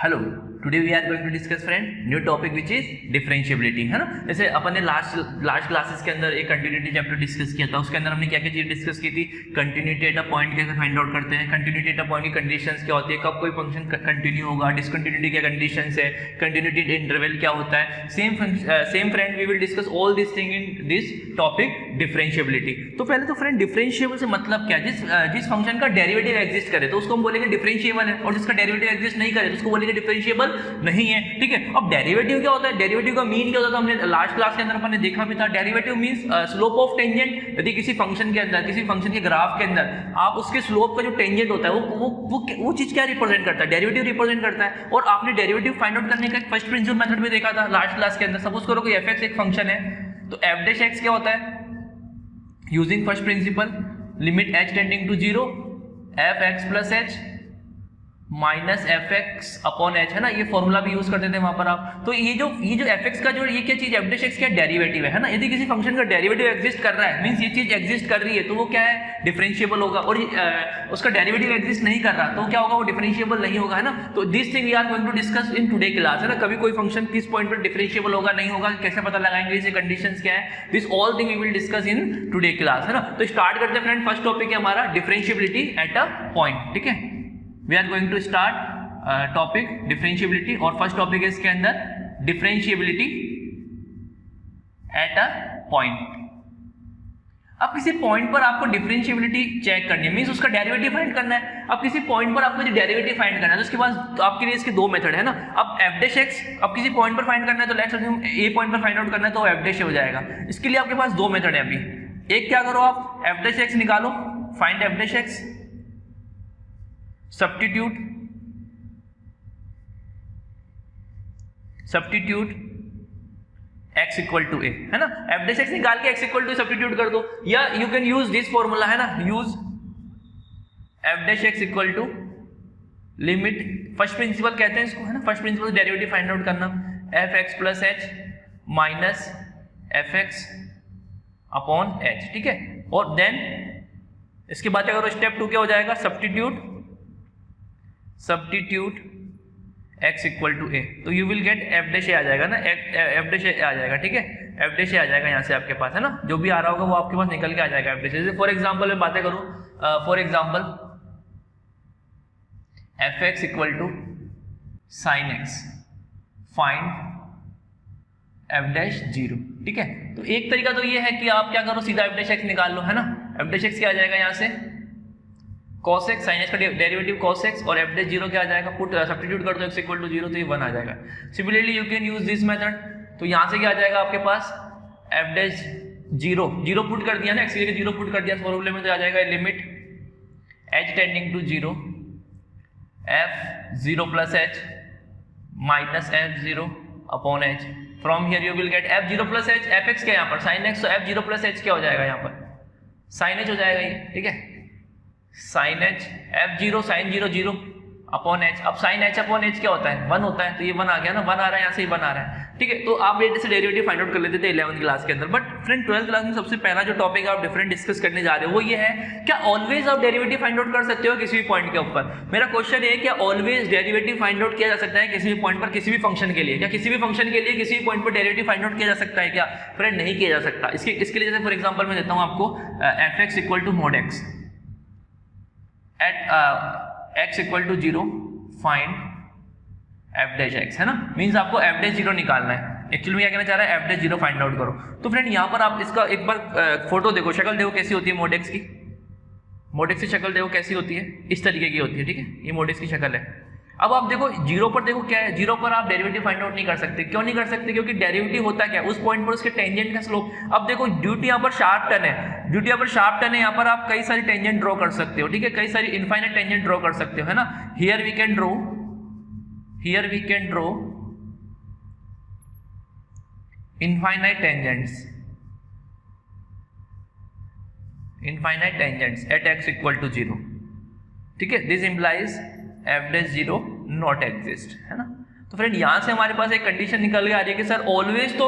Hello, today we are going to discuss friend new topic which is differentiability, है ना। जैसे अपन ने लास्ट क्लासेस के अंदर एक कंटिन्यूटी चैप्टर डिस्कस किया था, उसके अंदर हमने क्या क्या चीज डिस्कस की थी। कंटिन्यूटी एट अ पॉइंट कैसे फाइंड आउट करते हैं, कंटिन्यूटी एट अ पॉइंट की कंडीशंस क्या होती है, कब कोई फंक्शन कंटिन्यू होगा, डिसकंटिन्यूटी क्या कंडीशंस है, कंटिन्यूटी इंटरवल क्या होता है। Same friend we will discuss all this thing in this topic differentiability. तो पहले तो फ्रेंड डिफरेंशिएबल से मतलब क्या, जिस फंक्शन का डेरिवेटिव एग्जिस्ट करे तो उसको हम बोलेंगे डिफरेंशिएबल है, और जिसका डेरिवेटिव एग्जिस्ट नहीं करे तो उसको बोलेंगे डिफरेंशिएबल नहीं है। ठीक है, अब डेरिवेटिव क्या होता है, डेरिवेटिव का मीन क्या होता है, हमने लास्ट क्लास के अंदर अपन ने देखा भी था। Derivative means slope of tangent. यदि किसी फंक्शन के अंदर, किसी फंक्शन के ग्राफ के अंदर आप उसके स्लोप का जो टेंजेंट होता है वो चीज क्या रिप्रेजेंट करता है, डेरिवेटिव रिप्रेजेंट करता है। और आपने डेरिवेटिव फाइंड आउट करने का एक फर्स्ट प्रिंसिपल मेथड भी देखा था लास्ट क्लास के अंदर। सपोज करो कि f(x) एक फंक्शन है, तो f' क्या होता है, using first principle limit h tending to 0 f(x + h minus f(x) upon h, है ना। ये फॉर्मूला भी यूज करते थे वहां पर आप। तो ये जो f(x) का जो ये क्या चीज f'(x) क्या डेरिवेटिव है ना। यदि किसी फंक्शन का डेरिवेटिव एग्जिस्ट कर रहा है, मींस ये चीज एग्जिस्ट कर रही है, तो वो क्या है, डिफरेंशिएबल होगा। और उसका डेरिवेटिव एग्जिस्ट नहीं कर रहा तो क्या होगा, वो डिफरेंशिएबल नहीं होगा, है ना। तो this thing we are going to discuss in today class, है ना। कभी कोई फंक्शन किस पॉइंट पर डिफरेंशिएबल होगा, नहीं होगा, कैसे पता लगाएंगे, इसके कंडीशंस क्या है, this all thing we will discuss in today class, है ना। तो स्टार्ट करते हैं फ्रेंड। फर्स्ट टॉपिक है हमारा डिफरेंशिएबिलिटी एट अ पॉइंट। ठीक है, we are going to start topic differentiability, और फर्स्ट टॉपिक है इसके अंदर डिफरेंशिएबिलिटी एट अ पॉइंट। अब किसी पॉइंट पर आपको डिफरेंशिएबिलिटी चेक करनी है, मींस उसका डेरिवेटिव फाइंड करना है। अब किसी पॉइंट पर आपको जो डेरिवेटिव फाइंड करना है, तो उसके पास आपके लिए इसके दो मेथड है ना। अब f'(x) अब किसी पॉइंट पर फाइंड करना है, तो लेट्स अज्यूम ए पॉइंट पर फाइंड आउट करना है, तो f' हो जाएगा। इसके लिए आपके पास दो मेथड है अभी। एक क्या करो, आप f'(x) निकालो, find f'(x), substitute x equal to a, है ना। f'(x) निकाल के x इक्वल टू सब्स्टिट्यूट कर दो, या you can use this formula, है ना। Use f'(x) equal to limit, first principle कहते हैं इसको, है ना। First principle derivative find out करना, f(x + h minus f(x) upon h। ठीक है, और देन इसके बाद अगर स्टेप 2 क्या हो जाएगा, substitute x equal to a, तो यू विल गेट f' आ जाएगा ना, f' आ जाएगा। ठीक है, f' आ जाएगा यहाँ से आपके पास, है ना। जो भी आ रहा होगा वो आपके पास निकल के आ जाएगा f'। जैसे फॉर एग्जांपल मैं बातें करूँ, for example f(x) equal to sin x, find f'(0). ठीक है, तो एक तरीका तो ये है कि आप क्या करो, सीधा f'(x) निकाल लो, है ना। f'(x) क्या आ जाएगा यहाँ से, cos x, sin x का डेरिवेटिव cos x, और f'(0) क्या आ जाएगा, पुट सब्स्टिट्यूट कर दो x इक्वल टू 0, तो ये 1 आ जाएगा। Similarly you can use this method, तो यहाँ से क्या आ जाएगा आपके पास, f'(0) पुट कर दिया ना, x की जगह 0 पुट कर दिया फॉर्मूले में, तो आ जाएगा limit h tending to 0 f(0 + h minus f(0) upon h। From here you will get f(0 + h), f(x) क्या यहाँ पर sin x, तो f(0 + h) क्या हो जाएगा यहाँ पर, sin h हो जाएगा ये। ठीक है, sin h, f(0) sin 0 0 upon h। अब sin h अपॉन h क्या होता है, 1 होता है, तो ये 1 आ गया ना, 1 आ रहा है यहाँ से, 1 आ रहा है। ठीक है, तो आप ये से डेरिवेटिव फाइंड आउट कर लेते थे 11th क्लास के अंदर। बट फ्रेंड 12th क्लास में सबसे पहला जो टॉपिक आप डिफरेंट डिस्कस करने जा रहे हो वो ये है, क्या ऑलवेज आप डेरिवेटिव फाइंड आउट कर सकते हो किसी भी पॉइंट के ऊपर। मेरा क्वेश्चन है, क्या ऑलवेज डेरिवेटिव फाइंड आउट किया जा सकता है किसी भी पॉइंट पर, किसी भी फंक्शन के लिए। क्या किसी भी फंक्शन के लिए किसी भी पॉइंट पर डेरिवेटिव फाइंड आउट किया जा सकता है क्या, फ्रेंड नहीं किया जा सकता। इसके लिए जैसे फॉर एग्जाम्पल मैं देता हूँ आपको, f(x) equal to mod x at x equal to 0 find f'(x), है ना। मींस आपको f'(0) निकालना है। एक्चुअली में क्या कहना चाह रहा है, f'(0) फाइंड आउट करो। तो फ्रेंड यहाँ पर आप इसका एक बार फोटो देखो, शक्ल देखो कैसी होती है mod x की। mod x की शक्ल देखो कैसी होती है, इस तरीके की होती है। ठीक है, ये mod x की शक्ल है। अब आप देखो 0 पर, देखो क्या है, 0 पर आप डेरिवेटिव फाइंड आउट नहीं कर सकते। क्यों नहीं कर सकते, क्योंकि डेरिवेटिव होता क्या है, उस पॉइंट पर उसके टेंजेंट का स्लोप। अब देखो ड्यूटी यहाँ पर शार्प टर्न है, ड्यूटी यहाँ पर शार्प टर्न है, यहाँ पर आप कई सारी टेंजेंट ड्रॉ कर सकते हो। ठीक है, कई सारी इनफाइनाइट टेंजेंट ड्रॉ कर सकते हो, है ना। Here we can draw infinite tangents at x equal to 0। ठीक है, this implies f'(0) not exist, है ना। तो फ्रेंड यहाँ से हमारे पास एक कंडीशन निकल के आ रही है कि सर ऑलवेज तो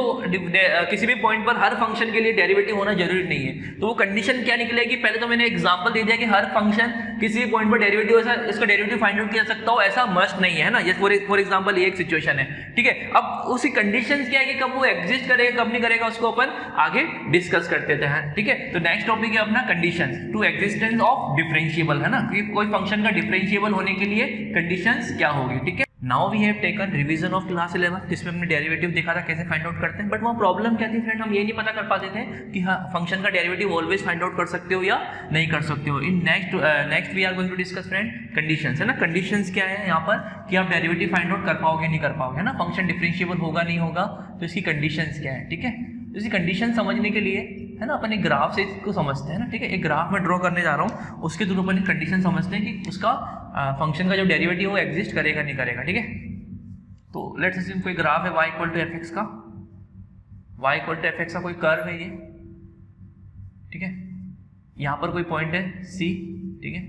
किसी भी पॉइंट पर हर फंक्शन के लिए डेरिवेटिव होना जरूरी नहीं है। तो वो कंडीशन क्या निकलेगी, पहले तो मैंने एग्जांपल दे दिया कि हर फंक्शन किसी भी पॉइंट पर डेरिवेटिव इसका डेरिवेटिव फाइंड आउट किया जा सकता हो, ऐसा मस्ट नहीं है ना। ये फॉर एग्जांपल ये एक सिचुएशन है, ठीक है। अब उसकी कंडीशन क्या है कि कब वो एग्जिस्ट करेगा कब नहीं करेगा उसको अपन आगे डिस्कस करते हैं, ठीक है। तो नेक्स्ट टॉपिक है अपना condition to existence of differentiable, है ना, कि कोई फंक्शन का डिफरेंशिएबल होने के लिए कंडीशंस क्या होगी, ठीक है। Now we have taken revision of class 11 जिसमें हमने डेरिवेटिव देखा था कैसे फाइंड आउट करते हैं। बट वहाँ प्रॉब्लम क्या थी फ्रेंड, हम ये नहीं पता कर पाते थे कि हाँ फंक्शन का डेरिवेटिव ऑलवेज फाइंड आउट कर सकते हो या नहीं कर सकते हो। In next we are going to discuss friend conditions, है ना। कंडीशंस क्या है यहाँ पर कि आप डेरिवेटिव फाइंड आउट कर पाओगे नहीं कर पाओगे, है ना। फंक्शन डिफरेंशिएबल होगा नहीं होगा, तो इसकी कंडीशंस क्या है, ठीक है। इसकी कंडीशन समझने के लिए, है ना, अपन एक ग्राफ से इसको समझते हैं ना, ठीक है। एक ग्राफ में ड्रॉ करने जा रहा हूँ, उसके थ्रू अपन कंडीशन समझते हैं कि उसका फंक्शन का जो डेरिवेटिव वो एग्जिस्ट करेगा नहीं करेगा, ठीक है। तो लेट्स अज्यूम कोई ग्राफ है y इक्वल टू fx का, y इक्वल टू fx का कोई कर्व है ये, ठीक है। यहाँ पर कोई पॉइंट है c, ठीक है,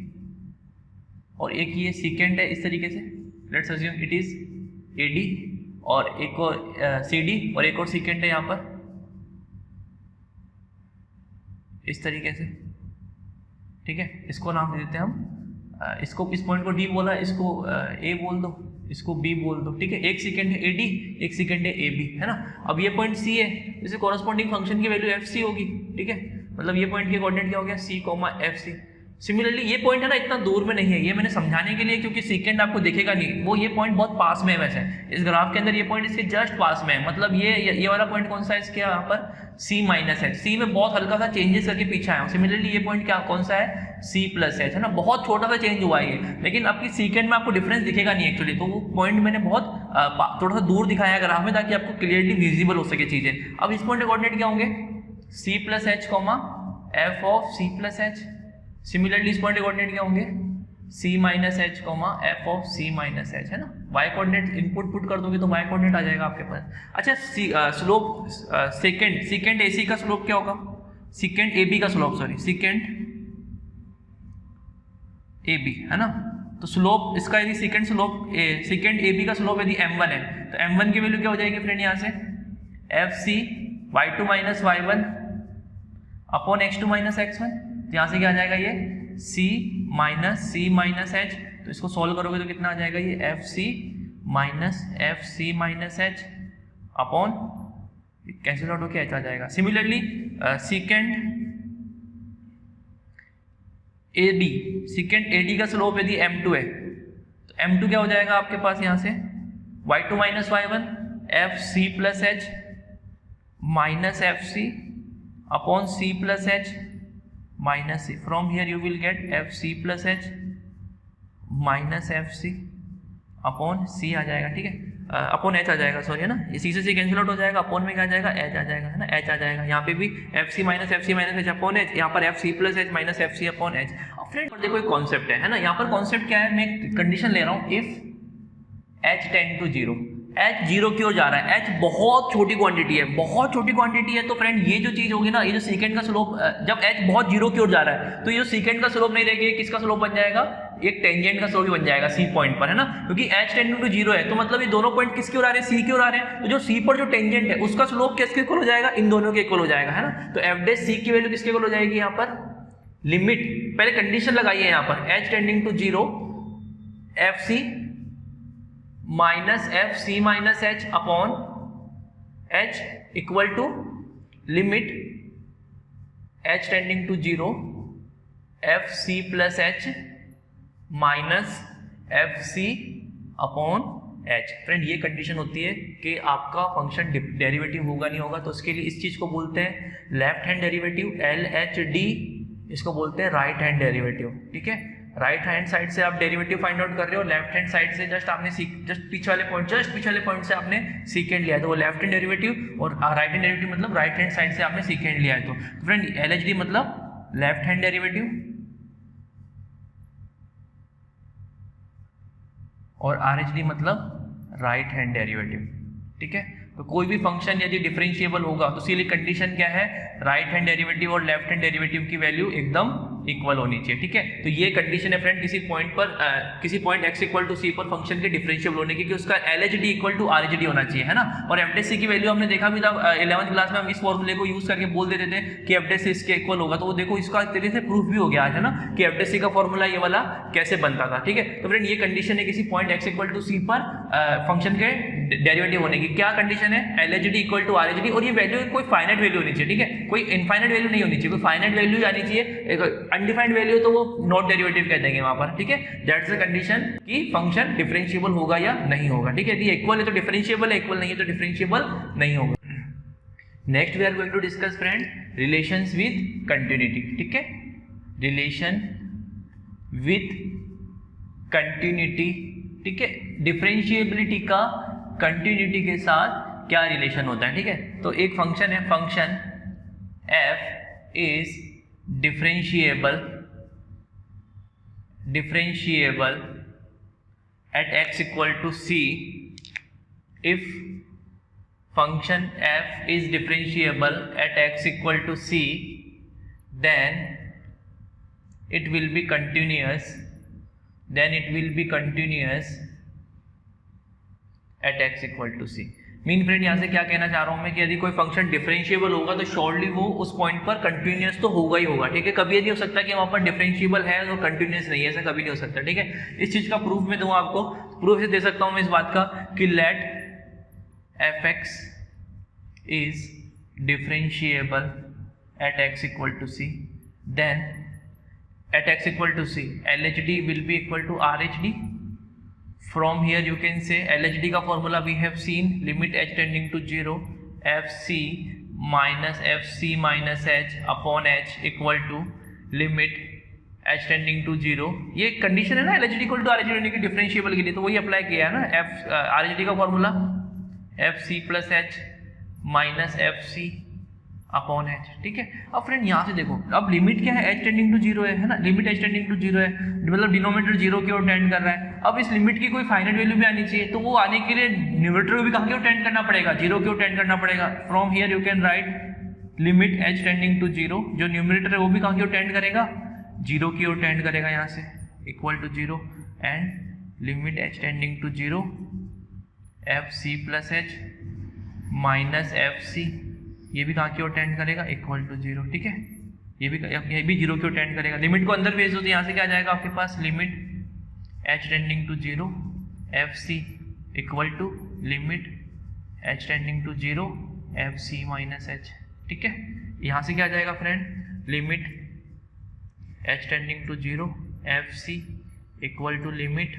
और एक ये सीकेंड है इस तरीके से। Let's assume it is AD और एक और CD और एक और सीकेंड है यहाँ पर इस तरीके से, ठीक है। इसको नाम दे देते हैं हम, इसको इस पॉइंट को D बोला, इसको A बोल दो, इसको B बोल दो, ठीक है। एक सेकंड है AD, एक सेकंड है AB, है ना। अब ये पॉइंट C है, इसे कॉरेस्पॉन्डिंग फंक्शन की वैल्यू FC होगी, ठीक है। मतलब ये पॉइंट के कोऑर्डिनेट क्या हो गया C, FC। सिमिलरली ये पॉइंट है ना इतना दूर में नहीं है, ये मैंने समझाने के लिए, क्योंकि सेकंड आपको दिखेगा नहीं, वो ये पॉइंट बहुत पास में है। वैसे इस ग्राफ के अंदर ये पॉइंट इसके जस्ट पास में है, मतलब ये वाला पॉइंट कौन सा है इसके यहाँ पर C माइनस H, C में बहुत हल्का सा चेंजेस करके पीछे आया हूँ। सिमिलरली ये पॉइंट क्या कौन सा है C प्लस H, है ना, बहुत छोटा सा चेंज हुआ है, लेकिन आपकी सेकंड में आपको डिफरेंस दिखेगा नहीं एक्चुअली। तो वो पॉइंट मैंने बहुत थोड़ा सा दूर दिखाया है ग्राफ में, ताकि आपको क्लियरली विजिबल हो सके चीजें। अब इस पॉइंट के कोऑर्डिनेट क्या होंगे C plus H, f of C plus H। Similarly इस पॉइंट के कोऑर्डिनेट क्या होंगे C minus H, f of C minus H, है ना। y कोऑर्डिनेट इनपुट पुट कर दोगे तो y कोऑर्डिनेट आ जाएगा आपके पास। अच्छा स्लोप सेकंड AC का स्लोप क्या होगा, सेकंड AB का स्लोप, सॉरी सेकंड AB, है ना। तो स्लोप इसका यदि सेकंड AB का स्लोप यदि m1 है तो m1 की वैल्यू क्या हो जाएगी फ्रेंड यहाँ से FC y2 minus y1 upon x2 minus x1। यहाँ से क्या आ जाएगा ये C माइनस H, तो इसको सॉल्व करोगे तो कितना आ जाएगा ये FC minus H upon cancel out होकर H आ जाएगा। सिमिलरली सेकंड AD का स्लोप यदि m2 है तो m2 क्या हो जाएगा आपके पास यहाँ से y2 minus y1 FC plus H minus FC upon C plus H minus C। From here you will gate FC plus H minus FC upon C आ जाएगा, ठीक है, अपॉन H आ जाएगा, सॉरी, है ना। ये C से C कैंसिल आउट हो जाएगा, अपॉन में क्या आ जाएगा H आ जाएगा, है ना, H आ जाएगा। यहाँ पे भी FC minus H upon H, यहाँ पर FC plus H minus FC upon H। अब फ्रेंड देखो एक कॉन्सेप्ट है ना, यहाँ पर कॉन्सेप्ट क्या है, मैं कंडीशन ले रहा हूँ if H tend to 0, H 0 की ओर जा रहा है, H बहुत छोटी क्वांटिटी है, बहुत छोटी क्वांटिटी है। तो फ्रेंड ये जो चीज होगी ना, ये जो सेकंड का स्लोप, जब H बहुत 0 की ओर जा रहा है तो ये जो सेकंड का स्लोप नहीं रहेगा, किसका स्लोप बन जाएगा, एक टेंजेंट का स्लोप भी बन जाएगा C पॉइंट पर, है ना। क्योंकि H टेंडिंग टू 0 है तो मतलब ये दोनों पॉइंट किसकी ओर आ रहे हैं, C की ओर आ रहे हैं। तो जो C पर जो टेंजेंट है उसका स्लोप किसके इक्वल हो जाएगा, इन दोनों के इक्वल हो जाएगा, है ना। तो f डैश C की वैल्यू किसके इक्वल हो जाएगी, यहाँ पर लिमिट, पहले कंडीशन लगाइए यहाँ पर H tending to 0 FC minus FC minus H upon H equal to limit H tending to 0 FC plus H minus FC upon H। Friend ये कंडीशन होती है कि आपका फंक्शन डेरिवेटिव होगा नहीं होगा, तो उसके लिए इस चीज को बोलते हैं लेफ्ट हैंड डेरिवेटिव LHD, इसको बोलते हैं राइट हैंड डेरिवेटिव, ठीक है। राइट हैंड साइड से आप डेरिवेटिव फाइंड आउट कर रहे हो, लेफ्ट हैंड साइड से जस्ट आपने जस्ट पीछे वाले पॉइंट से आपने सेकंड लिया है, तो वो लेफ्ट हैंड डेरिवेटिव, और राइट हैंड डेरिवेटिव मतलब राइट हैंड साइड से आपने सेकंड लिया है। तो फ्रेंड LHD मतलब लेफ्ट हैंड डेरिवेटिव और RHD मतलब राइट हैंड डेरिवेटिव, ठीक है। तो कोई भी फंक्शन यदि डिफरेंशिएबल होगा तो उसके लिए कंडीशन क्या है, राइट हैंड डेरिवेटिव और लेफ्ट हैंड डेरिवेटिव की वैल्यू एकदम इक्वल होनी चाहिए, ठीक है। तो ये कंडीशन है फ्रेंड किसी पॉइंट पर किसी point x equal to c पर फंक्शन के डिफरेंशिएबल होने की कि उसका LHD इक्वल टू RHD होना चाहिए, है ना। और एफडेसी की वैल्यू हमने देखा भी था 11th क्लास में, हम इस फॉर्मूले को यूज करके बोल देते थे कि एफडेसी इसके इक्वल होगा। तो वो देखो इसका एक तरीके से प्रूफ भी हो गया आज, है ना, कि एफडेसी का फॉर्मूला ये वाला कैसे बनता था, ठीक है। तो फ्रेंड ये कंडीशन है किसी point x equal to c पर फंक्शन के डेरिवेटिव होने की। क्या कंडीशन है? LHD इक्वल टू RHD, और ये वैल्यू कोई फाइनाइट वैल्यू होनी चाहिए, ठीक है, कोई इनफाइनाइट वैल्यू नहीं होनी चाहिए, कोई फाइनाइट वैल्यू आनी चाहिए। अनडिफाइंड वैल्यू तो वो नॉट डेरिवेटिव कह देंगे वहां पर, ठीक है। दैट्स द कंडीशन कि फंक्शन डिफरेंशिएबल होगा या नहीं होगा, ठीक है। यदि इक्वल है तो डिफरेंशिएबल है, इक्वल नहीं है तो डिफरेंशिएबल नहीं होगा। Next we are going to discuss friend relations with continuity, ठीक है, रिलेशन विद कंटिन्यूटी, ठीक है। डिफरेंशिएबिलिटी का कंटिन्यूटी के साथ क्या रिलेशन होता है, ठीक है। तो एक फंक्शन है, function f is differentiable at x equal to c if function f is differentiable at x equal to c, then it will be continuous at x equal to c। Mean friend यहाँ से क्या कहना चाह रहा हूँ मैं कि यदि कोई फंक्शन डिफरेंशिएबल होगा तो श्योरली वो उस पॉइंट पर कंटिन्यूअस तो होगा ही होगा, ठीक है। कभी ये नहीं हो सकता कि वहाँ पर डिफरेंशिएबल है और कंटिन्यूअस नहीं है, ऐसा कभी नहीं हो सकता, ठीक है। इस चीज़ का प्रूफ मैं दूँ आपको, प्रूफ से दे सकता हूँ मैं इस बात का कि let fx is differentiable at x equal to c, then at x equal to c LHD will be equal to RHD। From here you can say LHD का formula we have seen, limit h tending to 0 fc minus fc minus h upon h equal to limit h tending to 0। ये condition है ना LHD equal to RHD होने की differentiable के लिए, तो वही अप्लाई किया है ना। RHD का formula fc plus h minus fc upon h, ठीक है। अब फ्रेंड यहाँ से देखो, अब लिमिट क्या है, h टेंडिंग टू 0 है ना, लिमिट h टेंडिंग टू 0 है, मतलब डिनोमिनेटर 0 की ओर टेंड कर रहा है। अब इस लिमिट की कोई फाइनाइट वैल्यू भी आनी चाहिए, तो वो आने के लिए न्यूमरेटर को भी कहाँ की ओर टेंड करना पड़ेगा, 0 की ओर टेंड करना पड़ेगा। From here you can write limit h tending to 0, जो न्यूमरेटर है वो भी कहाँ की ओर टेंड करेगा, 0 की ओर टेंड करेगा यहाँ से, equal to 0, and limit h tending to 0 fc plus h minus fc, ये भी कहाँ की ओर टेंड करेगा, इक्वल टू 0, ठीक है। ये भी 0 की ओर टेंड करेगा। लिमिट को अंदर भेज दो तो यहाँ से क्या आ जाएगा आपके पास, limit h tending to 0 fc equal to limit h tending to 0 fc minus h, ठीक है। यहाँ से क्या आ जाएगा friend, limit h tending to 0 fc equal to limit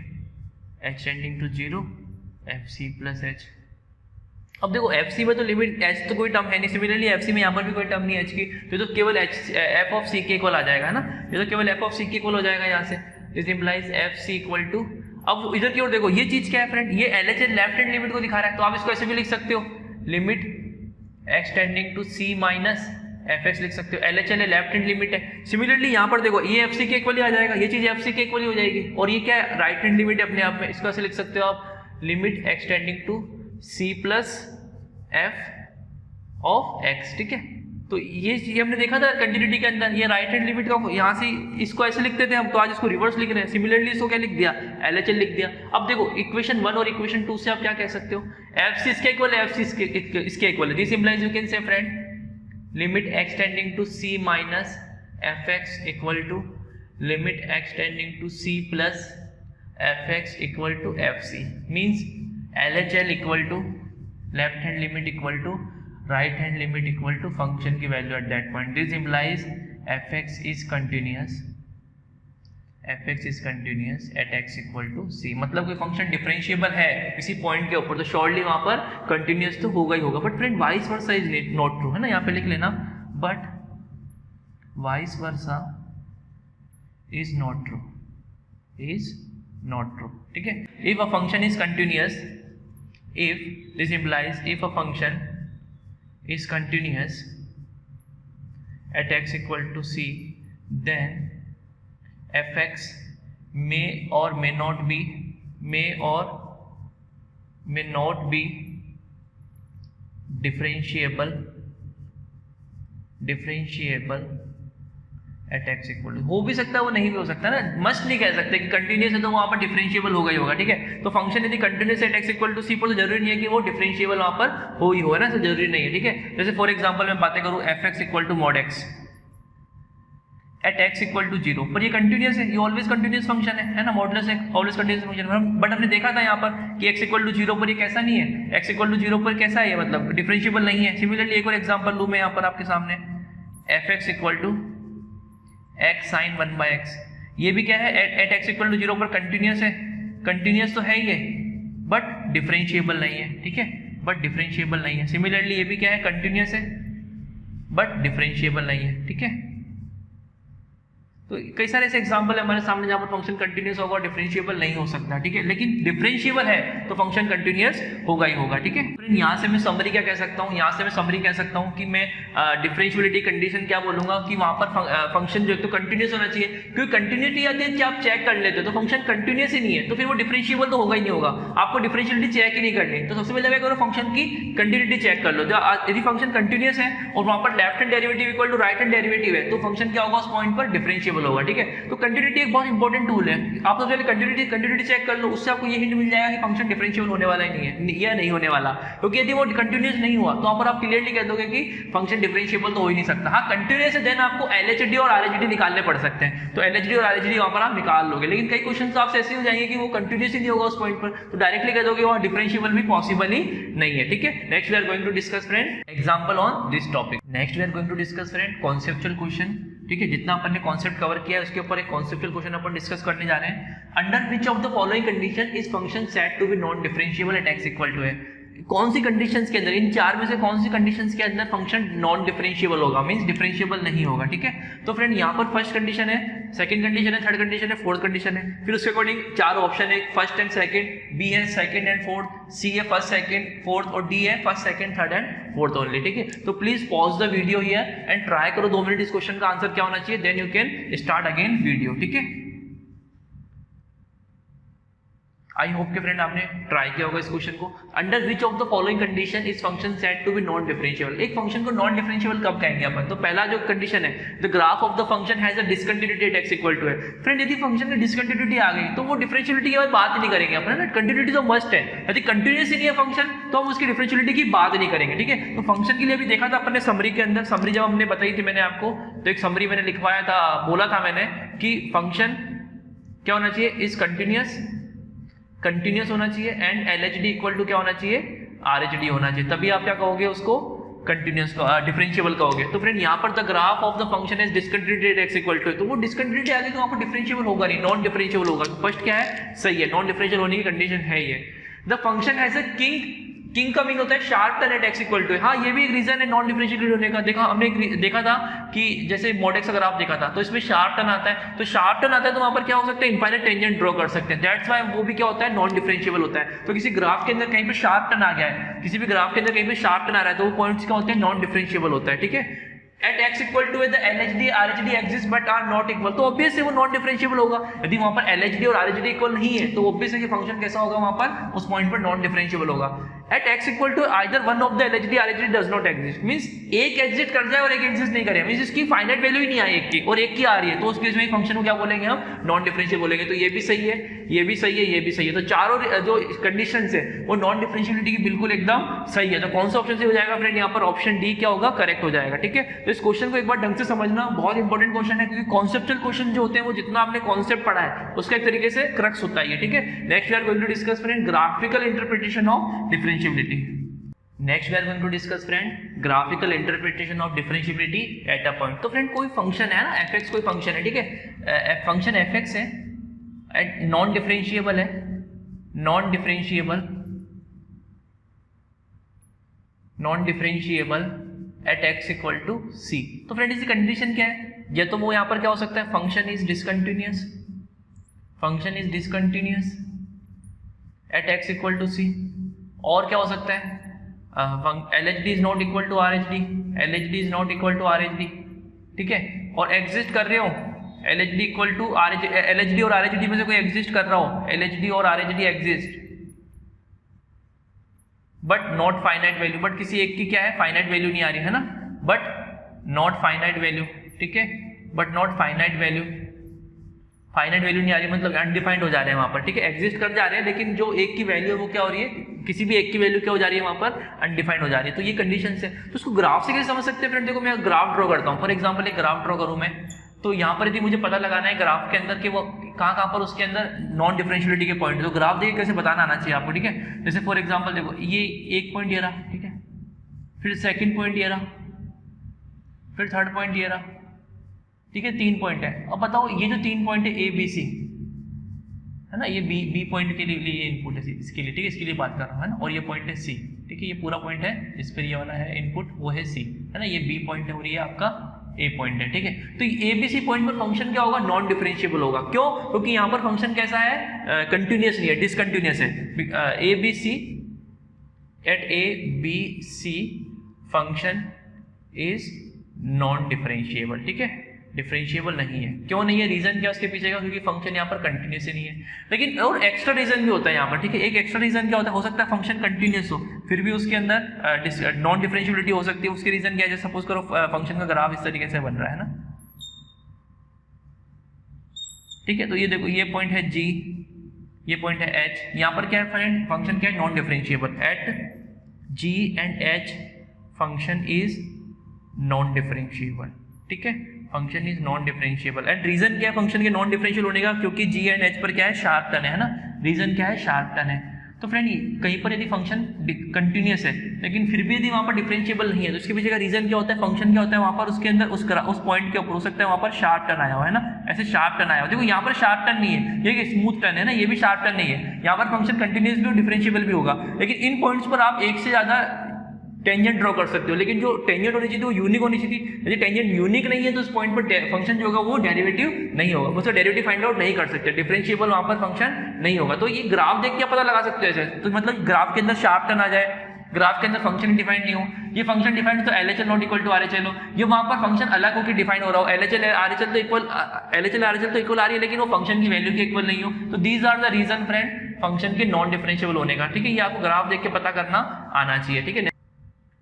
h tending to 0 fc plus h। अब देखो FC में तो लिमिट h तो कोई टर्म है नहीं, सिमिलरली FC में यहाँ पर भी कोई टर्म नहीं है h की, तो केवल f ऑफ c के इक्वल आ जाएगा, है ना। ये तो केवल f ऑफ c के इक्वल हो जाएगा यहाँ से, this implies fc equal to, अब इधर की ओर देखो, ये चीज क्या है फ्रेंड, ये LHS लेफ्ट हैंड लिमिट को दिखा रहा है, तो आप इसको ऐसे भी लिख सकते हो, limit x tending to c minus fx लिख सकते हो, LHL लेफ्ट हैंड लिमिट है। सिमिलरली यहाँ पर देखो, ये FC के इक्वल ही आ जाएगा, ये चीज FC के इक्वल ही हो जाएगी, और ये क्या है, राइट हैंड लिमिट है अपने आप में, इसको ऐसे लिख सकते हो आप, limit x tending to c plus f of x, ठीक है। तो ये हमने देखा था कंटिन्यूटी के अंदर, ये राइट हैंड लिमिट का, यहाँ से इसको ऐसे लिखते थे हम, तो आज इसको रिवर्स लिख रहे हैं। सिमिलरली इसको क्या लिख दिया, LHL लिख दिया। अब देखो इक्वेशन 1 और इक्वेशन 2 से आप क्या कह सकते हो, fc इसके इक्वल है, fc इसके इक्वल है, this implies you can say friend limit x tending to c minus fx equal to limit x tending to c plus fx equal to fc, means LHL equal to left hand limit equal to right hand limit equal to function की value at that point. This implies fx is continuous at x equal to c, मतलब कोई function differentiable है किसी point के ऊपर तो surely वहां पर कंटिन्यूअस तो होगा ही होगा। But friend vice versa is not true, है ना, यहाँ पे लिख लेना, but vice versa is not true, ठीक है। If a function is continuous, if this implies if a function is continuous at x equal to c, then fx may or may not be differentiable at x equal to, हो भी सकता है वो नहीं भी हो सकता ना, मस्ट नहीं कह सकते कि कंटिन्यूस है तो वहाँ पर डिफरेंशिएबल होगा ही होगा, ठीक है। तो फंक्शन यदि continuous at x equal to c पर तो जरूरी नहीं है कि वो डिफरेंशिएबल वहाँ पर हो ही हो, है ना, तो जरूरी नहीं है, ठीक है। जैसे फॉर एग्जाम्पल मैं बातें करूँ f x equal to mod x at x equal to 0 पर ये कंटिन्यूस है, ये ऑलवेज कंटिन्यूस फंक्शन है ना, मॉडुलस एक ऑलवेज कंटिन्यूस फंक्शन। बट हमने देखा था यहाँ पर कि एक्स इक्वल टू 0 पर ये कैसा नहीं है, एक्स इक्वल टू 0 पर कैसा है, मतलब डिफरेंशिएबल नहीं है। सिमिलरली एक और एग्जांपल लूँ मैं यहाँ पर आपके सामने, f x equal to x sine 1/x, ये भी क्या है, एट एक्स इक्वल टू 0 पर कंटिन्यूस है, कंटिन्यूस तो है ही है बट डिफरेंशिएबल नहीं है, ठीक है, बट डिफरेंशिएबल नहीं है। सिमिलरली ये भी क्या है, कंटिन्यूस है बट डिफरेंशिएबल नहीं है, ठीक है। तो कई सारे ऐसे एग्जांपल है हमारे सामने जहां पर फंक्शन कंटिन्यूस होगा और डिफरेंशिएबल नहीं हो सकता, ठीक है, लेकिन डिफरेंशिएबल है तो फंक्शन कंटिन्यूस होगा ही होगा, ठीक है। यहाँ से मैं समरी क्या कह सकता हूँ, यहाँ से मैं समरी कह सकता हूँ कि मैं डिफरेंशिएबिलिटी कंडीशन क्या बोलूंगा कि वहां पर फंक्शन जो है तो कंटिन्यूस होना चाहिए, क्योंकि कंटिन्यूटी आती है कि आप चेक कर लेते हो तो फंक्शन कंटिन्यूस ही नहीं है तो फिर वो डिफरेंशिएबल तो होगा ही नहीं होगा, आपको डिफरेंशिएबिलिटी चेक ही नहीं करनी। तो सबसे पहले क्या करो, फंक्शन की कंटिन्यूटी चेक कर लो, यदि फंक्शन कंटिन्यूस है और वहां पर left hand derivative equal to right hand derivative है तो फंक्शन क्या होगा, उस पॉइंट पर डिफरेंशिएबल होगा, ठीक है। तो कंटिन्यूटी एक बहुत इंपॉर्टेंट टूल है, आप सबसे पहले कंटिन्यूटी चेक कर लो, उससे आपको ये हिंट मिल जाएगा कि फंक्शन डिफरेंशिएबल होने वाला ही नहीं है या नहीं होने वाला, क्योंकि यदि वो कंटिन्यूस नहीं हुआ तो वहां पर आप क्लियरली कह दोगे कि फंक्शन डिफरेंशिएबल तो हो ही नहीं सकता। हाँ, कंटिन्यूस है देन आपको एलएचडी और आरएचडी निकालने पड़ सकते हैं, तो एलएचडी और आरएचडी वहां पर आप निकाल लोगे, लेकिन कई क्वेश्चन आपसे ऐसे हो जाएंगे कि वो कंटिन्यूस ही नहीं होगा उस पॉइंट पर, तो डायरेक्टली कह दोगे वहां डिफरेंशिएबल भी पॉसिबल ही नहीं है, ठीक है। Next we are going to discuss friend example on this topic. Next we are going to discuss friend conceptual question, ठीक है। जितना अपन ने कॉन्सेप्ट कवर किया है उसके ऊपर एक कॉन्सेप्चुअल क्वेश्चन अपन डिस्कस करने जा रहे हैं। Under which of the following condition is function set to be non differentiable at x equal to है, कौन सी कंडीशंस के अंदर, इन चार में से कौन सी कंडीशंस के अंदर फंक्शन नॉन डिफरेंशिएबल होगा, मींस डिफरेंशिएबल नहीं होगा, ठीक है। तो फ्रेंड यहाँ पर फर्स्ट कंडीशन है, सेकंड कंडीशन है, थर्ड कंडीशन है, फोर्थ कंडीशन है, फिर उसके अकॉर्डिंग चार ऑप्शन है, फर्स्ट एंड सेकंड, बी है सेकंड एंड फोर्थ, सी है फर्स्ट सेकंड फोर्थ और डी है first second third and fourth only, ठीक है। तो please pause the video here and try करो 2 मिनट इस क्वेश्चन का आंसर क्या होना चाहिए, then you can start again video, ठीक है। आई होप के फ्रेंड आपने ट्राई किया होगा इस क्वेश्चन को। Under which of the following condition is function set to be non differentiable, एक फंक्शन को नॉन डिफरेंशिएबल कब कहेंगे अपन, तो पहला जो कंडीशन है, the graph of the function has a discontinuity at x equal to है। फ्रेंड यदि फंक्शन में डिसकंटिन्यूटी आ गई तो वो डिफरेंशिएबिलिटी की बात ही नहीं करेंगे अपन, ना, कंटिन्यूटी तो मस्ट है, यदि कंटिन्यूस ही नहीं है फंक्शन तो हम उसकी डिफरेंशिएबिलिटी की बात नहीं करेंगे, ठीक है। तो फंक्शन के लिए अभी देखा था अपन ने समरी के अंदर, समरी जब हमने बताई थी मैंने आपको, तो एक समरी मैंने लिखवाया था, बोला था मैंने कि फंक्शन क्या होना चाहिए, इज कंटिन्यूस होना चाहिए एंड एलएचडी इक्वल टू क्या होना चाहिए, आरएचडी होना चाहिए, तभी आप क्या कहोगे उसको कंटिन्यूस डिफरेंशिएबल कहोगे। तो फ्रेंड यहाँ पर the graph of the function is discontinuity at x equal to, तो वो डिसकंटिन्यूटी आ गई तो वहाँ पर डिफरेंशिएबल होगा नहीं, नॉन डिफरेंशिएबल होगा। तो फर्स्ट क्या है, सही है, नॉन डिफरेंशिएबल होने की कंडीशन है ये। The function has a kink का मीन होता है sharp turn at x equal to, हाँ ये भी एक रीजन है नॉन डिफरेंशिएबल होने का। देखा हमने देखा था कि जैसे मॉड एक्स अगर आप देखा था तो इसमें शार्प टर्न आता है, तो शार्प टर्न आता है तो वहां पर क्या हो सकता है, इनफाइनाइट टेंजेंट ड्रॉ कर सकते हैं, दैट्स व्हाई वो भी क्या होता है, नॉन डिफरेंशिएबल होता है। तो किसी ग्राफ के अंदर कहीं पे शार्प टर्न आ गया है, किसी भी ग्राफ के अंदर कहीं पे शार्प टर्न आ रहा है तो वो पॉइंट्स क्या होते हैं, नॉन डिफरेंशिएबल होता है, ठीक है। At x equal to the LHD RHD exist but are not equal, तो ऑब्वियसली वो नॉन डिफरेंशिएबल होगा। यदि वहां पर LHD और RHD इक्वल नहीं है तो ऑब्वियसली फंक्शन कैसा होगा, वहां पर उस पॉइंट पर नॉन डिफरेंशिएबल होगा। At x equal to either one of the LHD RHD does not exist, means एक एग्जिस्ट कर जाए और एक एग्जिस्ट नहीं करे, मींस इसकी फाइनाइट वैल्यू ही नहीं आई एक की और एक की आ रही है, तो उस केस में फंक्शन को क्या बोलेंगे हम, नॉन डिफरेंशिएबल बोलेंगे। तो ये भी सही है, ये भी सही है, ये भी सही है, तो चारों जो कंडीशंस है वो नॉन डिफरेंशिएबिलिटी की बिल्कुल एकदम सही है। तो कौन सा ऑप्शन से हो जाएगा फ्रेंड, यहाँ पर ऑप्शन डी क्या होगा, करेक्ट हो जाएगा, ठीक है। तो इस क्वेश्चन को एक बार ढंग से समझना, बहुत इंपॉर्टेंट क्वेश्चन है, क्योंकि कॉन्सेप्चुअल क्वेश्चन जो होते हैं वो जितना आपने कॉन्सेप्ट पढ़ा है उसका एक तरीके से क्रक्स होता है, ठीक है। Next we are going to discuss friend graphical interpretation of differentiability. Next we are going to discuss friend graphical interpretation of differentiability at a point. तो फ्रेंड कोई फंक्शन है ना, एफ कोई फंक्शन है, ठीक है, फंक्शन एफ है, non differentiable है, non differentiable at x equal to c. तो फ्रेंड इसकी कंडीशन क्या है, या तो वो यहाँ पर क्या हो सकता है, function is discontinuous at x equal to c, और क्या हो सकता है, LHD is not equal to RHD, LHD is not equal to RHD, ठीक है, और एग्जिस्ट कर रहे हो LHD इक्वल टू LHD और RHD में से कोई एग्जिस्ट कर रहा हो, LHD और RHD exist but not finite value, but किसी एक की क्या है, फाइनाइट वैल्यू नहीं आ रही है ना, बट नॉट फाइनाइट वैल्यू, ठीक है, but not finite value. Finite value नहीं आ रही मतलब अनडिफाइंड हो जा रहे हैं वहाँ पर, ठीक है, एग्जिस्ट कर जा रहे हैं लेकिन जो एक की वैल्यू है वो क्या हो रही है, किसी भी एक की वैल्यू क्या हो जा रही है वहाँ पर, अनडिफाइंड हो जा रही है। तो ये कंडीशन है। तो उसको ग्राफ से कैसे समझ सकते हैं फ्रेंड? देखो मैं ग्राफ ड्रॉ करता हूँ, फॉर एग्जाम्पल एक ग्राफ ड्रॉ करूँ मैं, तो यहाँ पर यदि मुझे पता लगाना है ग्राफ के अंदर कि वो कहाँ पर उसके अंदर नॉन डिफरेंशियलिटी के पॉइंट, तो ग्राफ देखिए कैसे बताना आना चाहिए आपको, ठीक है। जैसे फॉर एग्जाम्पल देखो ये एक पॉइंट ये रहा, ठीक है, फिर सेकेंड पॉइंट ये रहा, फिर थर्ड पॉइंट ये रहा, ठीक है, 3 पॉइंट है। अब बताओ ये जो 3 पॉइंट है ए बी सी है ना, ये बी पॉइंट के लिए ये इनपुट है इसके लिए, ठीक है, इसके लिए बात कर रहा हूँ है ना, और ये पॉइंट है सी, ठीक है, ये पूरा पॉइंट है, इस पर ये वाला है इनपुट, वो है सी है ना, ये बी पॉइंट है और ये आपका ए पॉइंट है, ठीक है। तो ए बी सी पॉइंट पर फंक्शन क्या होगा, नॉन डिफरेंशिएबल होगा। क्यों? क्योंकि यहाँ पर फंक्शन कैसा है, कंटिन्यूस नहीं है, डिसकंटिन्यूस है। A B C at A B C function is non differentiable, ठीक है, डिफरेंशिएबल नहीं है। क्यों नहीं है? रीजन क्या उसके पीछे का? क्योंकि फंक्शन यहाँ पर कंटिन्यूस ही नहीं है। लेकिन और एक्स्ट्रा रीजन भी होता है यहाँ पर, ठीक है। एक एक्स्ट्रा रीजन क्या होता है, हो सकता है फंक्शन कंटिन्यूस हो फिर भी उसके अंदर नॉन डिफरेंशिएबिलिटी हो सकती है। उसके रीजन क्या है, जैसे सपोज करो फंक्शन का ग्राफ इस तरीके से बन रहा है ना, ठीक है, तो ये देखो ये पॉइंट है G, ये पॉइंट है H, यहाँ पर क्या है फ्रेंड, फंक्शन क्या है, non differentiable. At G and H function is non differentiable, ठीक है, function is non differentiable. And reason क्या है फंक्शन के नॉन डिफरेंशियल होने का, क्योंकि G एंड H पर क्या है, शार्प टर्न है ना, रीजन क्या है, शार्प टर्न है। तो फ्रेंड कहीं पर यदि फंक्शन कंटिन्यूस है लेकिन फिर भी यदि वहाँ पर डिफरेंशिएबल नहीं है, तो उसके पीछे का रीजन क्या होता है, फंक्शन क्या होता है, वहाँ पर उसके अंदर उस पॉइंट के ऊपर हो सकता है वहाँ पर शार्प टर्न आया हुआ है ना, ऐसे शार्प टर्न आया हुआ। देखो यहाँ पर शार्प टर्न नहीं है, ये स्मूथ टर्न है ना, ये भी शार्प टर्न नहीं है। यहाँ पर फंक्शन कंटिन्यूस भी और डिफरेंशिएबल भी होगा, लेकिन इन पॉइंट्स पर आप एक से ज्यादा टेंजेंट ड्रॉ कर सकते हो, लेकिन जो टेंजेंट होनी चाहिए वो यूनिक होनी चाहिए। यदि टेंजेंट यूनिक नहीं है तो उस पॉइंट पर फंक्शन जो होगा वो डेरिवेटिव नहीं होगा, उसका डेरिवेटिव फाइंड आउट नहीं कर सकते, डिफरेंशिएबल वहां पर फंक्शन नहीं होगा। तो ये ग्राफ देख के पता लगा सकते हो ऐसे, तो मतलब ग्राफ के अंदर शार्प टर्न आ जाए, ग्राफ के अंदर फंक्शन डिफाइंड नहीं हो, ये फंक्शन डिफाइंड तो LHL not equal to RHL हो, ये वहां पर फंक्शन अलग होकर डिफाइन हो रहा हो, LHL RHL तो इक्वल आ रही है लेकिन वो फंक्शन की वैल्यू के इक्वल नहीं हो। तो these are the reason friend function के नॉन डिफरेंशिएबल होने का, ठीक है, ये आपको ग्राफ देख के पता करना आना चाहिए, ठीक है।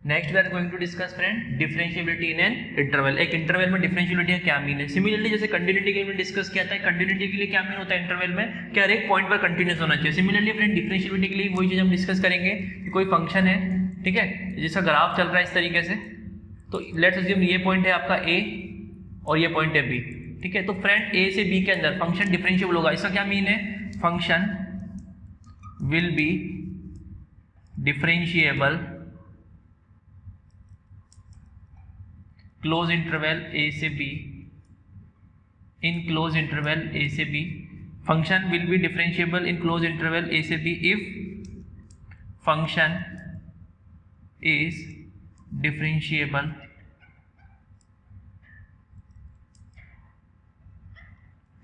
Next we are going to discuss friend differentiability in an interval. एक इंटरवल में डिफरेंशिएबिलिटी का क्या मीन है। सिमिलरली जैसे कंटिन्यूटी के लिए डिस्कस किया था, कंटिन्यूटी के लिए क्या मीन होता है इंटरवल में, कि हर एक पॉइंट पर कंटिन्यूस होना चाहिए। सिमिलरली फ्रेंड डिफरेंशिएबिलिटी के लिए वही चीज हम डिस्कस करेंगे कि कोई फंक्शन है, ठीक है, जिसका ग्राफ चल रहा है इस तरीके से, तो लेट्स अज्यूम ये पॉइंट है आपका A और ये पॉइंट है B, ठीक है। तो फ्रेंड A से B के अंदर फंक्शन डिफरेंशिएबल होगा। इसका क्या मीन है, function will be differentiable close interval A से B, in close interval A से B, function will be differentiable in close interval A से B if function is differentiable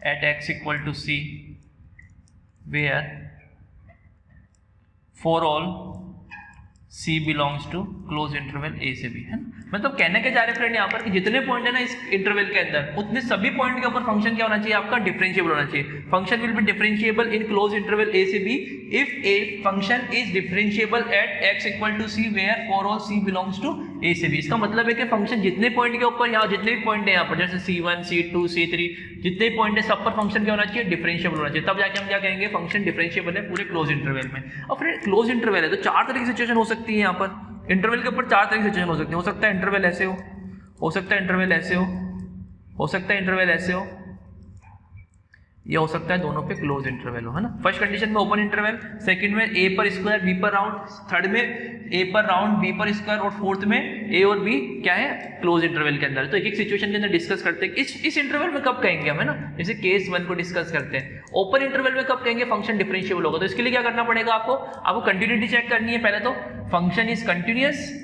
at x equal to c where for all c belongs to close interval A से B, है ना। मतलब कहने के जा रहे फ्रेंड यहाँ पर कि जितने पॉइंट है ना इस इंटरवल के अंदर, उतने सभी पॉइंट के ऊपर फंक्शन क्या होना चाहिए, आपका डिफरेंशिएबल होना चाहिए। Function will be differentiable in close interval A से B if a function is differentiable at x equal to c where for all c belongs to A से B। इसका मतलब है कि फंक्शन जितने पॉइंट के ऊपर, यहाँ जितने भी पॉइंट है यहाँ पर, जैसे C1 C2 C3 जितने पॉइंट है सब पर फंक्शन क्या होना चाहिए, डिफरेंशिएबल होना चाहिए। तब जाके हम क्या कहेंगे, फंक्शन डिफरेंशिएबल है पूरे क्लोज इंटरवल में। और फिर क्लोज इंटरवल है तो चार तरह की सिचुएशन हो सकती है यहाँ पर, इंटरवल के ऊपर चार तरह की सिचुएशन हो सकती है। हो सकता है इंटरवल ऐसे हो सकता है इंटरवल ऐसे हो सकता है इंटरवल ऐसे हो, ये हो सकता है दोनों पे क्लोज इंटरवल हो, है ना। फर्स्ट कंडीशन में ओपन इंटरवल, सेकंड में A पर स्क्वायर B पर राउंड, थर्ड में A पर राउंड B पर स्क्वायर, और फोर्थ में A और B क्या है, क्लोज इंटरवल के अंदर। तो एक एक सिचुएशन के अंदर डिस्कस करते हैं इस इंटरवल में कब कहेंगे हम, है ना। जैसे केस 1 को डिस्कस करते हैं, ओपन इंटरवल में कब कहेंगे फंक्शन डिफरेंशिएबल होगा। तो इसके लिए क्या करना पड़ेगा, आपको कंटिन्यूटी चेक करनी है। पहले तो function is continuous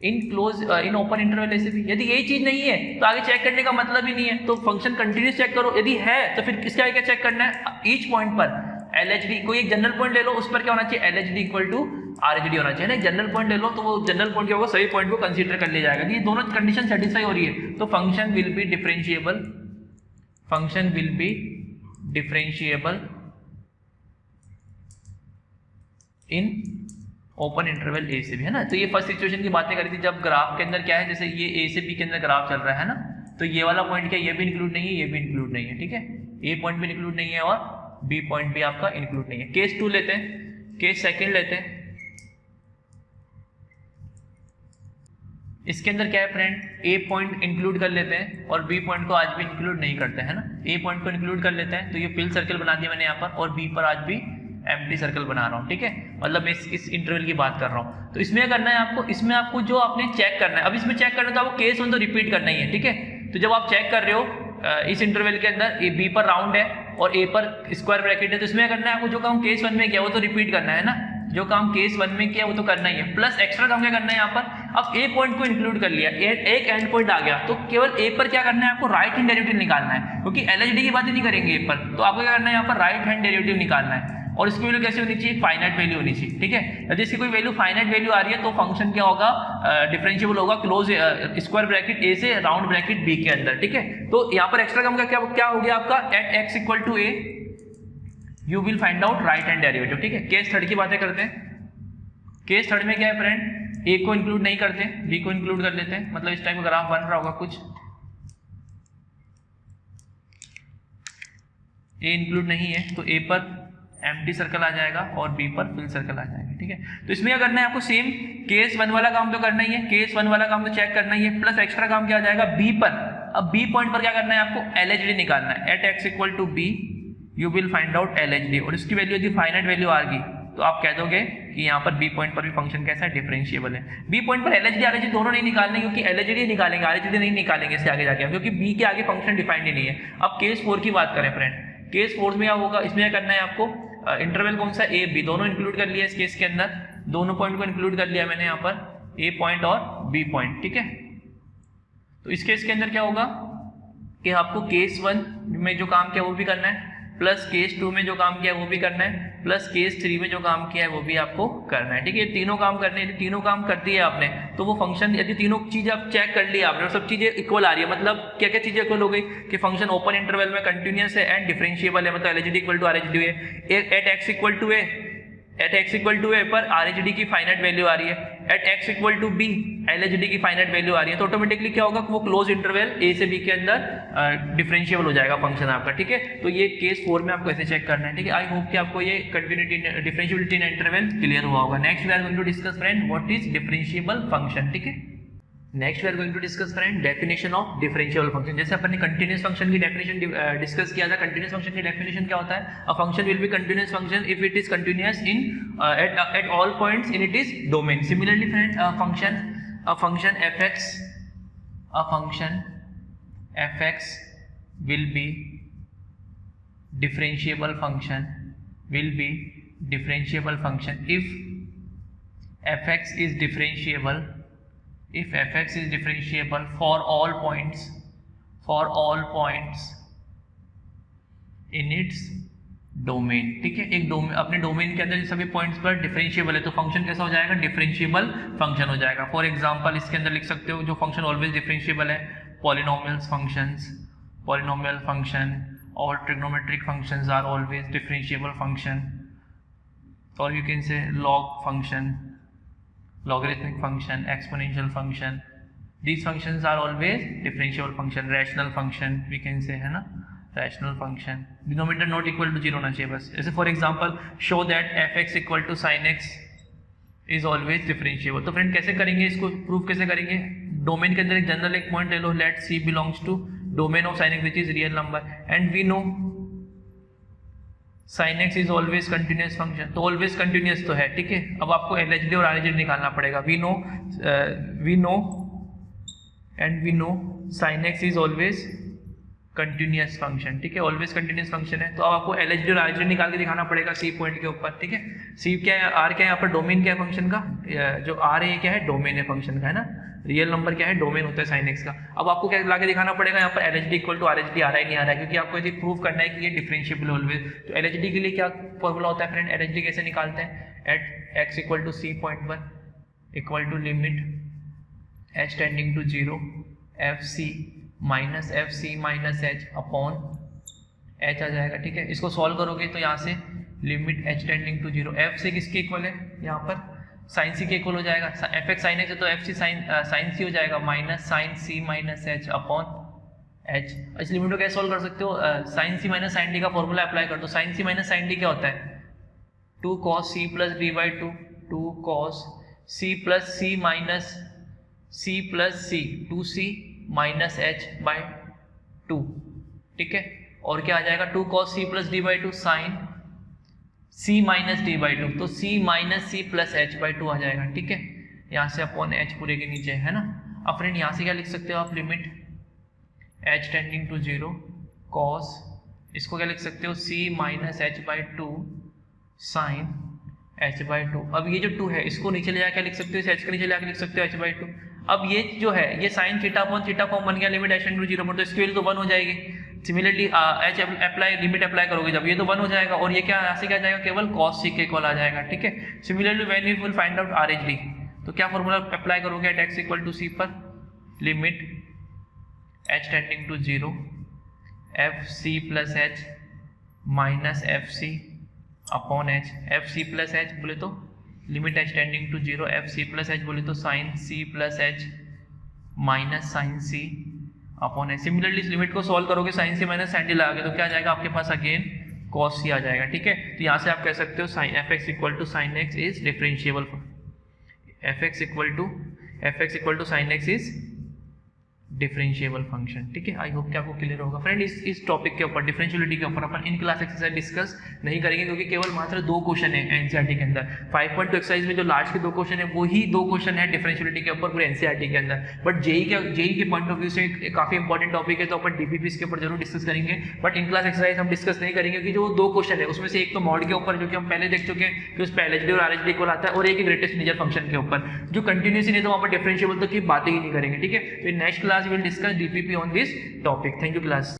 in open interval ऐसे भी। यदि ये चीज नहीं है तो आगे चेक करने का मतलब ही नहीं है। तो फंक्शन कंटिन्यूस चेक करो, यदि है तो फिर इसका क्या चेक करना है, ईच पॉइंट पर LHD, कोई एक जनरल पॉइंट ले लो, उस पर क्या होना चाहिए, LHD इक्वल टू RHD होना चाहिए ना। एक जनरल पॉइंट ले लो तो वो जनरल पॉइंट क्या होगा, सभी पॉइंट को कंसीडर कर लिया जाएगा। ये दोनों कंडीशन सेटिस्फाई हो रही है तो function will be differentiable in open interval a से बी, है ना। तो ये फर्स्ट सिचुएशन की बातें करी थी जब ग्राफ के अंदर क्या है, जैसे ये ए से बी के अंदर ग्राफ चल रहा है ना, तो ये वाला पॉइंट क्या, ये भी इंक्लूड नहीं है, ये भी इंक्लूड नहीं है, ठीक है। ए पॉइंट भी इंक्लूड नहीं है और बी पॉइंट भी आपका इंक्लूड नहीं है। केस 2 लेते हैं, केस सेकंड लेते हैं। इसके अंदर क्या है फ्रेंड, ए पॉइंट इंक्लूड कर लेते हैं और बी पॉइंट को आज भी इंक्लूड नहीं करते हैं ना। ए पॉइंट को इंक्लूड कर लेते हैं, तो ये फिल सर्कल बना दिया मैंने यहाँ पर, और बी पर आज भी एम्प्टी सर्कल बना रहा हूँ, ठीक है। मतलब मैं इस इंटरवल की बात कर रहा हूँ। तो इसमें क्या करना है आपको, इसमें आपको जो आपने चेक करना है, अब इसमें चेक करना है तो आपको केस 1 तो रिपीट करना ही है, ठीक है। तो जब आप चेक कर रहे हो इस इंटरवल के अंदर ए बी पर राउंड है और ए पर स्क्वायर ब्रैकेट है, तो इसमें क्या करना है आपको, जो काम केस 1 में किया वो तो रिपीट करना है ना, जो काम केस 1 में किया वो तो करना ही है, प्लस एक्स्ट्रा काम क्या करना है यहाँ पर। अब ए पॉइंट को इंक्लूड कर लिया, एक एंड पॉइंट आ गया, तो केवल ए पर क्या करना है आपको, राइट हैंड डेरिवेटिव निकालना है, क्योंकि एलएचडी की बातें नहीं करेंगे ए पर, तो आपको क्या करना है यहाँ पर राइट हैंड डेरिवेटिव निकालना है। और इसकी वैल्यू कैसे होनी चाहिए, फाइनाइट वैल्यू होनी चाहिए, ठीक है। यदि इसकी कोई वैल्यू फाइनाइट वैल्यू आ रही है तो फंक्शन क्या होगा, डिफरेंशिएबल होगा क्लोज स्क्वायर ब्रैकेट ए से राउंड ब्रैकेट बी के अंदर, ठीक है। तो यहाँ पर एक्स्ट्रा काम का क्या हो गया आपका, at x equal to A you will find out right hand derivative, ठीक है। केस 3 की बातें करते हैं। केस 3 में क्या है फ्रेंड, ए को इंक्लूड नहीं करते, बी को इंक्लूड कर लेते हैं, मतलब इस टाइप का ग्राफ बन रहा होगा कुछ, ए इंक्लूड नहीं है तो ए पर एम्प्टी सर्कल आ जाएगा और बी पर फिल सर्कल आ जाएगा, ठीक है। तो इसमें क्या करना है आपको, सेम केस 1 वाला काम तो करना ही है, केस 1 वाला काम तो चेक करना ही है, प्लस एक्स्ट्रा काम क्या आ जाएगा बी पर। अब बी पॉइंट पर क्या करना है आपको, एलएचडी निकालना है, at x equal to B you will find out LHD, और इसकी वैल्यू यदि फाइनाइट वैल्यू आ गई तो आप कह दोगे कि यहाँ पर बी पॉइंट पर भी फंक्शन कैसा है, डिफरेंशिएबल है। बी पॉइंट पर एलएचडी आरएचडी दोनों नहीं निकालने, क्योंकि एलएचडी निकालेंगे आरएचडी नहीं निकालेंगे इससे आगे जाके, क्योंकि बी के आगे फंक्शन डिफाइंड ही नहीं है। अब केस 4 की बात करें फ्रेंड, केस 4 में क्या होगा, इसमें क्या करना है आपको, इंटरवल कौन सा, ए बी दोनों इंक्लूड कर लिया इस केस के अंदर, दोनों पॉइंट को इंक्लूड कर लिया मैंने यहाँ पर, ए पॉइंट और बी पॉइंट, ठीक है। तो इस केस के अंदर क्या होगा कि आपको केस 1 में जो काम किया वो भी करना है, प्लस केस 2 में जो काम किया है वो भी करना है, प्लस केस 3 में जो काम किया है वो भी आपको करना है, ठीक है। तीनों काम करने हैं, तीनों काम कर दिए आपने तो वो फंक्शन, यदि तीनों चीजें आप चेक कर ली आपने और सब चीजें इक्वल आ रही है, मतलब क्या क्या चीजें इक्वल हो गई कि फंक्शन ओपन इंटरवल में कंटिन्यूअस है एंड डिफरेंशिएबल है, मतलब एलएचडी इक्वल टू आरएचडी है, at x equal to a, at x equal to a पर आरएचडी की फाइनाइट वैल्यू आ रही है, at x equal to b LHD की फाइनाइट वैल्यू आ रही है, तो ऑटोमेटिकली क्या होगा, वो क्लोज इंटरवल ए से बी के अंदर डिफरेंशिएबल हो जाएगा फंक्शन आपका, ठीक है। तो ये केस 4 में आपको ऐसे चेक करना है, ठीक है। आई होप कि आपको ये continuity differentiability in interval clear हुआ होगा। Next we are going to discuss friend what is differentiable function, ठीक है। Next we are going to discuss friend definition of differentiable function. जैसे अपन ने कंटीन्यूअस फंक्शन की डेफिनेशन डिस्कस किया था, कंटीन्यूअस फंक्शन की डेफिनेशन क्या होता है, a function will be continuous function if it is continuous in at all points in it is domain. Similarly friend a function fx will be differentiable function if fx is differentiable for all points in its domain, ठीक है। एक domain, अपने domain के अंदर सभी points पर differentiable है तो फंक्शन कैसा हो जाएगा, डिफरेंशिएबल फंक्शन हो जाएगा। फॉर एग्जांपल इसके अंदर लिख सकते हो जो फंक्शन ऑलवेज डिफरेंशिएबल है, पॉलिनोमियल फंक्शन और trigonometric functions are always differentiable function, और you can say log function, logarithmic function, exponential function, these functions are always differentiable function, rational function we can say, है ना, rational function, denominator not equal to 0 होना चाहिए बस। जैसे for example show that fx equal to sin x is always differentiable। तो friend कैसे करेंगे इसको, प्रूफ कैसे करेंगे, डोमेन के अंदर एक जनरल एक पॉइंट ले लो, let c belongs to domain of sin x which is real number and we know sin x is always continuous function, तो ऑलवेज कंटिन्यूस तो है, ठीक है। अब आपको एलएचडी और आरएचडी निकालना पड़ेगा। We know sin x is always continuous function, ठीक है, ऑलवेज कंटिन्यूस फंक्शन है। तो अब आपको एलएचडी और आरएचडी निकाल के दिखाना पड़ेगा सी पॉइंट के ऊपर, ठीक है। सी क्या है, आर क्या है, यहाँ पर डोमेन क्या है फंक्शन का, जो आर है क्या है, डोमेन है फंक्शन का, है ना। रियल नंबर क्या है, डोमेन होता है साइन एक्स का। अब आपको क्या लाके दिखाना पड़ेगा, यहाँ पर एलएचडी इक्वल टू आरएचडी आ रहा है नहीं आ रहा है, क्योंकि आपको यदि प्रूव करना है कि ये डिफरेंशिएबल ऑलवेज। तो एलएचडी के लिए क्या फॉर्मूला होता है फ्रेंड, एलएचडी कैसे निकालते हैं, at x equal to c point पर equal to limit h tending to 0 f c minus h upon h आ जाएगा, ठीक है। इसको सॉल्व करोगे तो यहाँ से limit h tending to 0 f से किसके इक्वल है, यहाँ पर साइन सी के इक्वल हो जाएगा, एफ एक्स साइन एक्स है तो एफ सी साइन सी हो जाएगा minus sine c minus h upon h. इस लिमिट को कैसे सॉल्व कर सकते हो, sine c minus sine d का फॉर्मूला अप्लाई कर दो। Sine c minus sine d क्या होता है, 2 cos c plus d by 2 cos c plus c minus c plus c 2c minus h by 2, ठीक है। और क्या आ जाएगा 2 cos c plus d by 2 sine c minus d by 2, तो c minus c plus h by 2 आ जाएगा, ठीक है। यहाँ से अपॉन एच पूरे के नीचे है ना। अब फ्रेंड यहाँ से क्या लिख सकते हो आप, limit h tending to 0 cos, इसको क्या लिख सकते हो c minus h by 2 sine h by 2। अब ये जो 2 है इसको नीचे ले जाकर लिख सकते हो, इस h के नीचे ले जाकर लिख सकते हो h बाई 2। अब ये जो है ये sine theta upon theta form बन गया, लिमिट h टेंडिंग टू 0 पर, तो इसकी वैल्यू तो 1 हो जाएगी। Similarly h apply limit apply करोगे जब ये तो 1 हो जाएगा, और ये क्या यहाँ से क्या जाएगा, केवल cos c के इक्वल आ जाएगा, ठीक है। Similarly when we will find out RH D, तो क्या फॉर्मूला अप्लाई करोगे at x equal to c पर, limit h tending to 0 f c plus h minus f c upon h. F c plus h बोले तो limit h tending to 0 f c plus h बोले तो sine c plus h minus sine c upon h. Similarly इस limit को solve करोगे sign c minus sine D लगा के, तो क्या आ जाएगा आपके पास अगेन कॉस सी आ जाएगा, ठीक है। तो यहाँ से आप कह सकते हो sine f x equal to sine x is differentiable, f x equal to sine x is differentiable function, ठीक है। आई होप कि आपको क्लियर होगा फ्रेंड। इस टॉपिक के ऊपर डिफरेंशियलिटी के ऊपर अपन इन क्लास एक्सरसाइज डिस्कस नहीं करेंगे, क्योंकि केवल मात्र 2 क्वेश्चन है एनसीईआरटी के अंदर। 5.2 एक्सरसाइज में जो लास्ट के 2 क्वेश्चन है वो ही 2 क्वेश्चन है डिफरेंशियलिटी के ऊपर पूरे एनसीईआरटी के अंदर। बट जेई के पॉइंट ऑफ व्यू से काफी इंपॉर्टेंट टॉपिक है, तो अपन डीपीपी के ऊपर जरूर डिस्कस करेंगे। बट इन क्लास एक्सरसाइज हम डिस्कस नहीं करेंगे, क्योंकि जो 2 क्वेश्चन है उसमें से एक तो मॉड के ऊपर, जो कि हम पहले देख चुके हैं कि उस पर एलएचडी और आरएचडी इक्वल आता है, और एक ग्रेटेस्ट मेजर फंक्शन के ऊपर जो कंटिन्यूस नहीं, तो वहाँ पर डिफरेंशिएबल तो की बातें ही नहीं करेंगे, ठीक है। तो next class will discuss DPP on this topic. Thank you class.